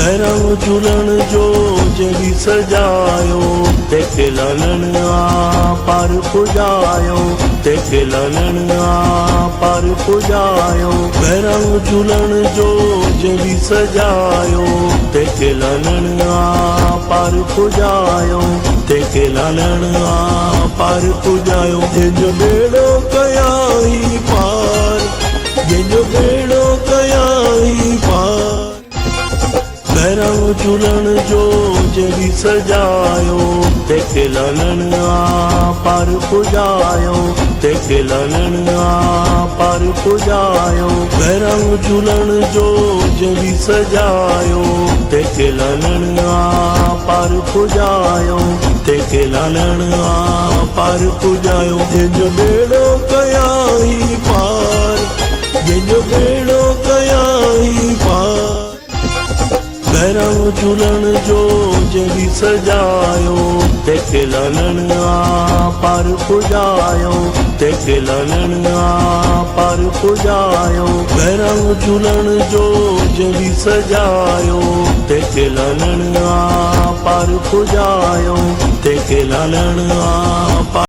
भैरव झूलण जो जगी सजायो, तेके लालण पार पुजायो, तेके लालण पार पुजायो। भैरव झूलण जो जगी सजायो, तेके लालण पार पुजायो, तेके लालण पार पुजायो। जंहिंजो बेड़ो कयाई पार, जंहिंजो बेड़ो कयाई पार। भैरव झूलण जो जगी सजायो, तेके लालण पार पुजायो, तेके लालण पार पुजायो। भैरव झूलण जो जगी सजायो, तेके लालण पार पुजायो, तेके लालण पार पुजायो। जंहिंजो बेड़ो कयाई पार, जंहिंजो बेड़ो कयाई पार। भैरव झूलण जो जगी सजायो, तेके लालण पार पुजायो, तेके लालण पार पुजायो। भैरव झूलण जो जगी सजायो, तेके लालण पार पुजायो, तेके लालण पार